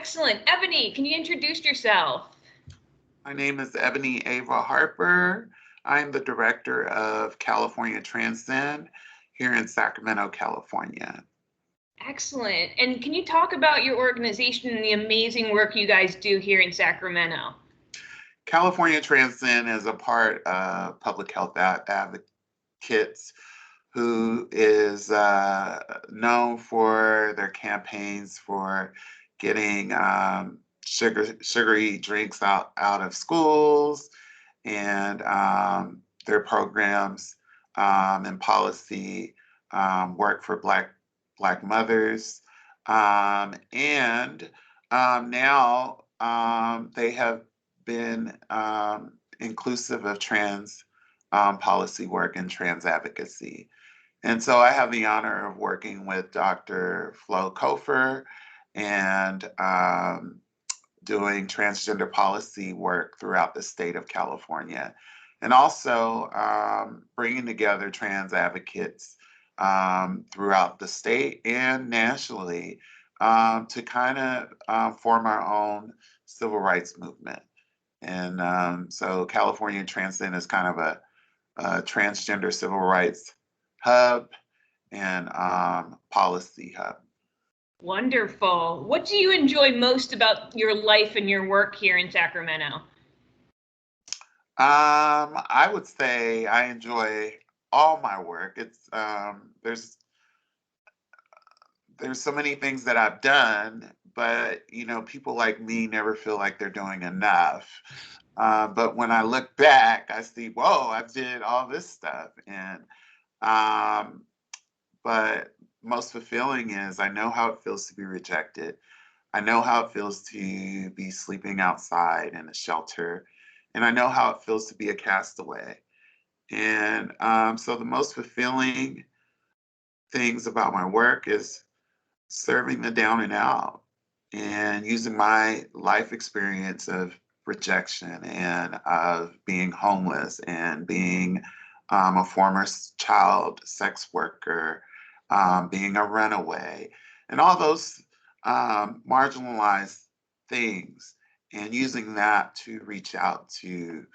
Excellent. Ebony, can you introduce yourself? My name is Ebony Ava Harper. I'm the Director of California TRANScends here in Sacramento, California. Excellent. And can you talk about your organization and the amazing work you guys do here in Sacramento? California TRANScends is a part of public health advocates who is known for their campaigns for getting sugary drinks out of schools and their programs and policy work for Black mothers. And now they have been inclusive of trans policy work and trans advocacy. And so I have the honor of working with Dr. Flo Kofer and doing transgender policy work throughout the state of California. And also bringing together trans advocates throughout the state and nationally to kind of form our own civil rights movement. And so California TRANScends is kind of a transgender civil rights hub and policy hub. Wonderful. What do you enjoy most about your life and your work here in Sacramento? I would say I enjoy all my work. It's there's so many things that I've done, but people like me never feel like they're doing enough. But when I look back, I see, whoa, I did all this stuff. And but most fulfilling is I know how it feels to be rejected. I know how it feels to be sleeping outside in a shelter. And I know how it feels to be a castaway. And so the most fulfilling things about my work is serving the down and out and using my life experience of rejection and of being homeless and being a former child sex worker, being a runaway, and all those marginalized things, and using that to reach out to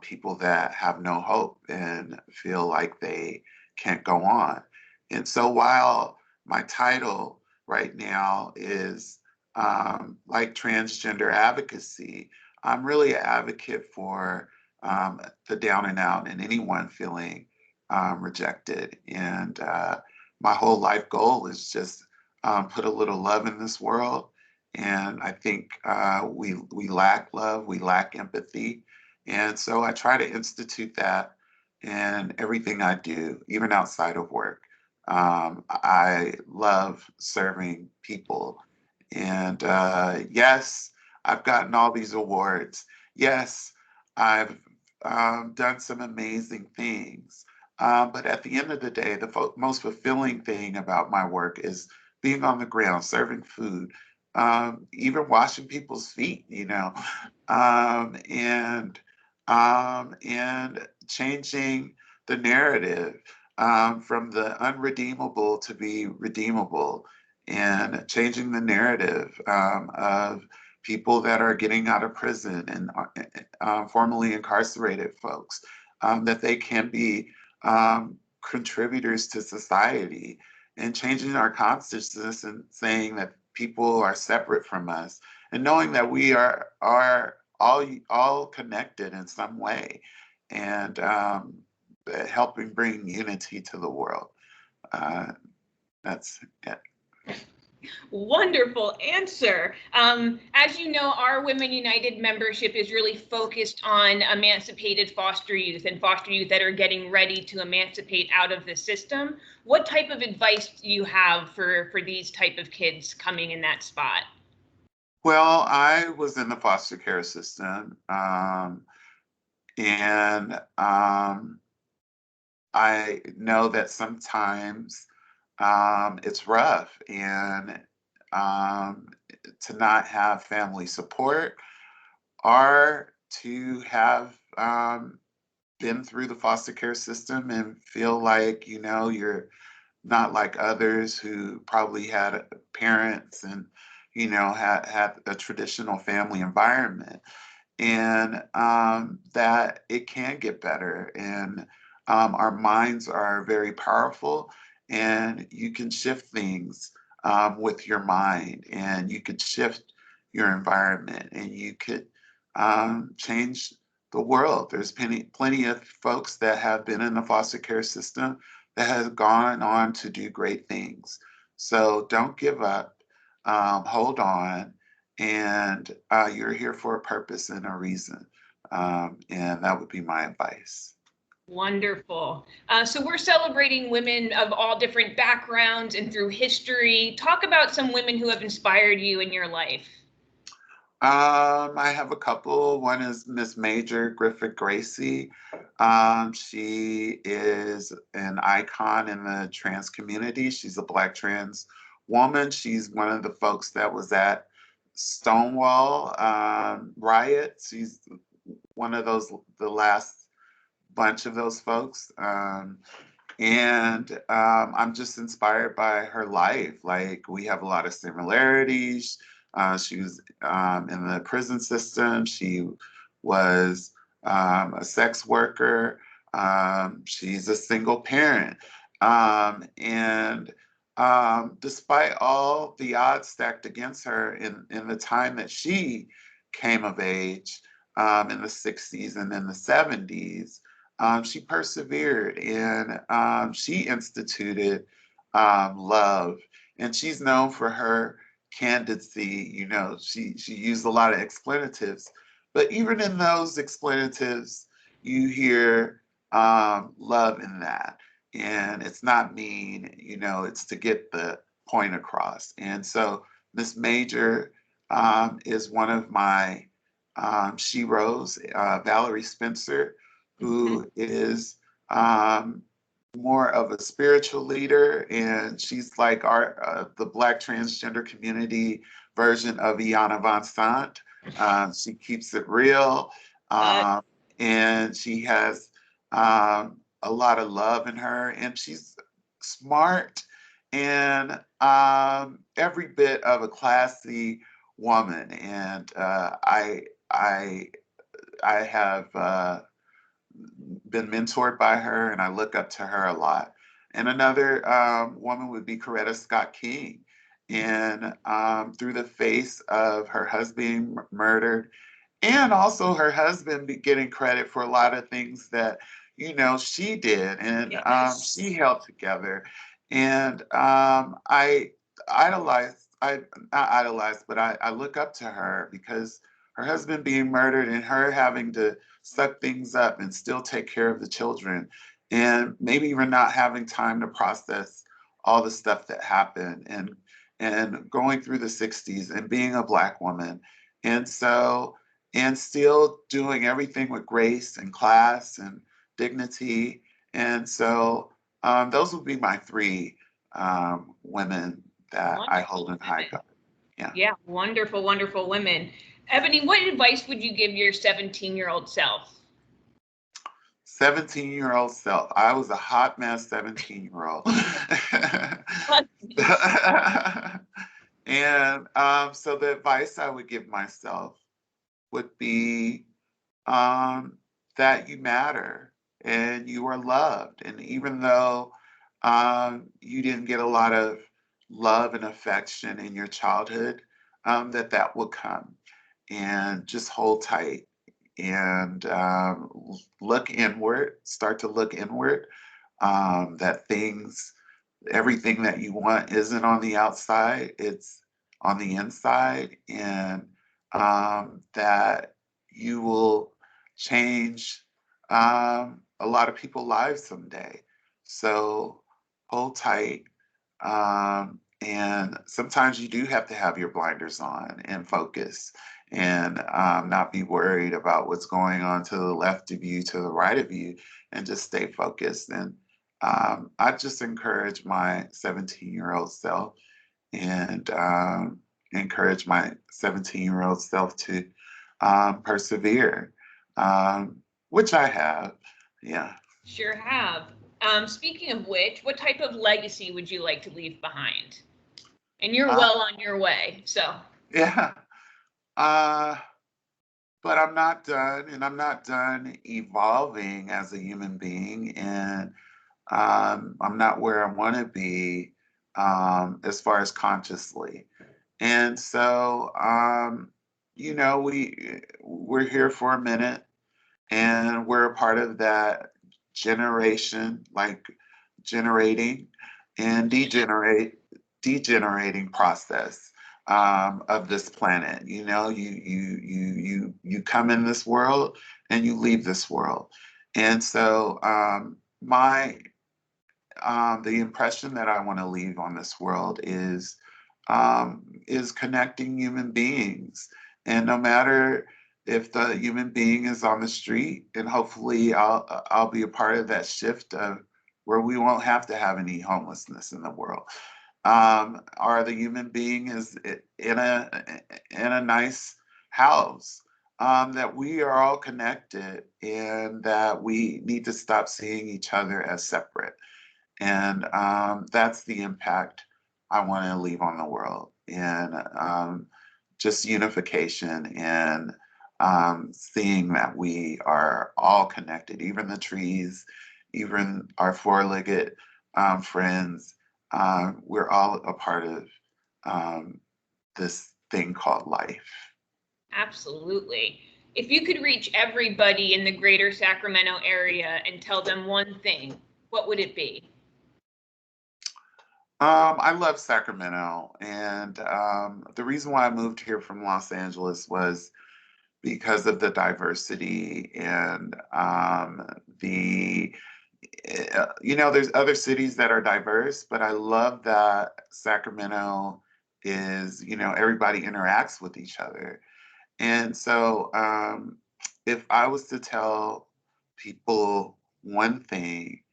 people that have no hope and feel like they can't go on. And so while my title right now is like transgender advocacy, I'm really an advocate for the down and out and anyone feeling rejected. And my whole life goal is just put a little love in this world. And I think we lack love, we lack empathy. And so I try to institute that in everything I do, even outside of work. I love serving people. And yes, I've gotten all these awards. Yes, I've done some amazing things. But at the end of the day, the most fulfilling thing about my work is being on the ground, serving food, even washing people's feet, and changing the narrative from the unredeemable to be redeemable, and changing the narrative of people that are getting out of prison and formerly incarcerated folks, that they can be contributors to society, and changing our consciousness and saying that people are separate from us, and knowing that we are all connected in some way, and helping bring unity to the world. That's it. Wonderful answer. As you know, our Women United membership is really focused on emancipated foster youth and foster youth that are getting ready to emancipate out of the system. What type of advice do you have for these type of kids coming in that spot? Well, I was in the foster care system, and I know that sometimes it's rough, and to not have family support, or to have been through the foster care system and feel like you're not like others who probably had parents and had a traditional family environment, and that it can get better. And our minds are very powerful, and you can shift things with your mind, and you could shift your environment, and you could change the world. There's plenty of folks that have been in the foster care system that have gone on to do great things. So don't give up, hold on, and you're here for a purpose and a reason. And that would be my advice. Wonderful. So we're celebrating women of all different backgrounds and through history. Talk about some women who have inspired you in your life. I have a couple. One is Miss Major Griffith Gracie. She is an icon in the trans community. She's a Black trans woman. She's one of the folks that was at Stonewall riot. She's one of those, the last bunch of those folks. And I'm just inspired by her life. Like, we have a lot of similarities. She was in the prison system. She was a sex worker. She's a single parent. And despite all the odds stacked against her in the time that she came of age, in the 60s and in the 70s, she persevered, and she instituted love. And she's known for her candidacy. She used a lot of expletives, but even in those expletives, you hear love in that. And it's not mean, it's to get the point across. And so Miss Major is one of my sheroes, Valerie Spencer, who is more of a spiritual leader, and she's like the Black transgender community version of Iana Von Sant. She keeps it real, and she has a lot of love in her, and she's smart and every bit of a classy woman. And I have been mentored by her, and I look up to her a lot. And another woman would be Coretta Scott King. And through the face of her husband being murdered, and also her husband getting credit for a lot of things that she did, and she held together. And I idolize, I not idolize, but I look up to her because her husband being murdered and her having to suck things up and still take care of the children, and maybe even not having time to process all the stuff that happened, and going through the 60s and being a Black woman. And so, and still doing everything with grace and class and dignity. And so those would be my three women that I hold in high regard. Yeah, wonderful, wonderful women. Ebony, what advice would you give your 17-year-old self? 17-year-old self. I was a hot mess 17-year-old. And so the advice I would give myself would be that you matter and you are loved. And even though you didn't get a lot of love and affection in your childhood, that will come. And just hold tight and look inward, start to look inward, that everything that you want isn't on the outside, it's on the inside, and that you will change a lot of people's lives someday. So hold tight. And sometimes you do have to have your blinders on and focus, and not be worried about what's going on to the left of you, to the right of you, and just stay focused. And I just encourage my 17-year-old self, and encourage my 17-year-old self to persevere, which I have. Yeah. Sure have. Speaking of which, what type of legacy would you like to leave behind? And you're well on your way, so. Yeah. But I'm not done, and I'm not done evolving as a human being, and I'm not where I want to be as far as consciously. And so, we're here for a minute, and we're a part of that generation, like generating and degenerating process of this planet. You come in this world and you leave this world, and so my the impression that I want to leave on this world is connecting human beings, and no matter if the human being is on the street, and hopefully I'll be a part of that shift of where we won't have to have any homelessness in the world. Or the human being is in a nice house. That we are all connected, and that we need to stop seeing each other as separate. And that's the impact I want to leave on the world. And just unification, and seeing that we are all connected, even the trees, even our four-legged friends. We're all a part of this thing called life. Absolutely. If you could reach everybody in the greater Sacramento area and tell them one thing, what would it be? I love Sacramento, and the reason why I moved here from Los Angeles was because of the diversity, and there's other cities that are diverse, but I love that Sacramento is, everybody interacts with each other. And so, if I was to tell people one thing,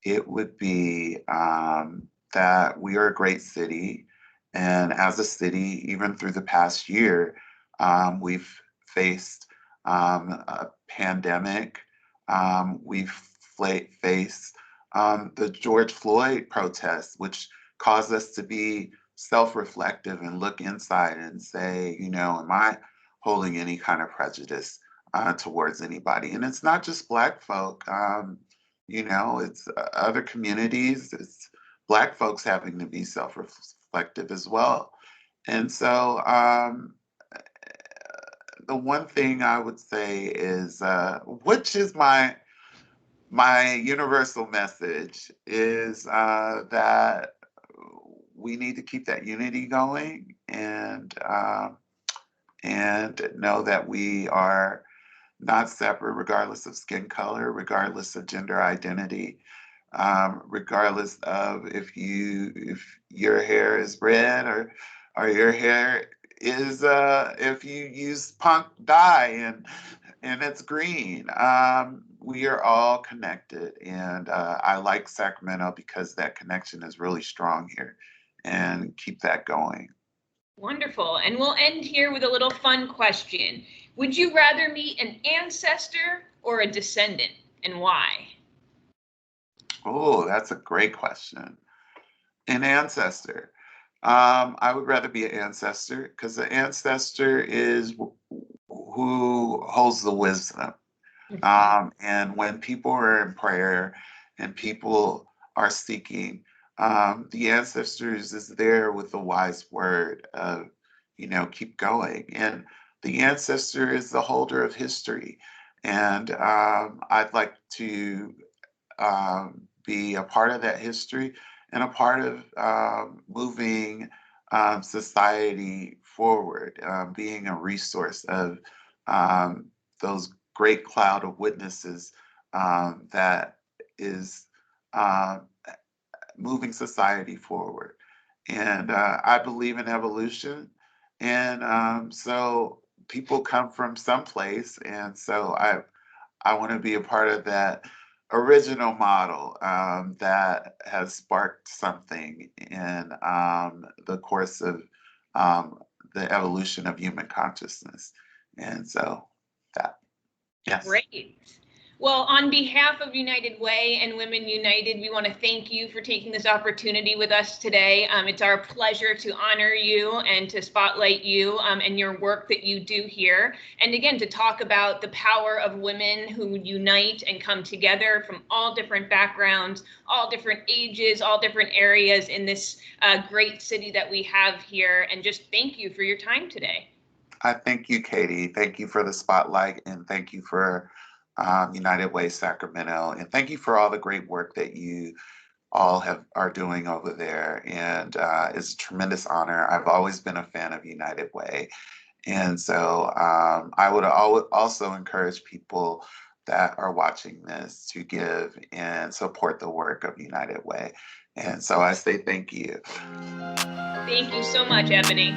it would be that we are a great city. And as a city, even through the past year, we've faced a pandemic. Faced the George Floyd protests, which caused us to be self reflective and look inside and say, am I holding any kind of prejudice towards anybody? And it's not just Black folk. It's other communities, it's Black folks having to be self-reflective as well. And so the one thing I would say is, which is my universal message, is that we need to keep that unity going, and know that we are not separate, regardless of skin color, regardless of gender identity, regardless of if your hair is red, or your hair is if you use punk dye and it's green. We are all connected, and I like Sacramento because that connection is really strong here, and keep that going. Wonderful. And we'll end here with a little fun question. Would you rather meet an ancestor or a descendant, and why? Oh, that's a great question. An ancestor. I would rather be an ancestor, because the ancestor is who holds the wisdom. And when people are in prayer and people are seeking, the ancestors is there with the wise word of, keep going. And the ancestor is the holder of history. And I'd like to be a part of that history, and a part of moving society forward, being a resource of those great cloud of witnesses that is moving society forward. And I believe in evolution. And so people come from someplace. And so I want to be a part of that original model that has sparked something in the course of the evolution of human consciousness. And so that, yes. Great. Well, on behalf of United Way and Women United, we want to thank you for taking this opportunity with us today. It's our pleasure to honor you and to spotlight you and your work that you do here. And again, to talk about the power of women who unite and come together from all different backgrounds, all different ages, all different areas in this great city that we have here. And just thank you for your time today. I thank you, Katie. Thank you for the spotlight, and thank you for United Way Sacramento, and thank you for all the great work that you all are doing over there. And it's a tremendous honor. I've always been a fan of United Way, and so I would also encourage people that are watching this to give and support the work of United Way. And so I say thank you. Thank you so much, Ebony.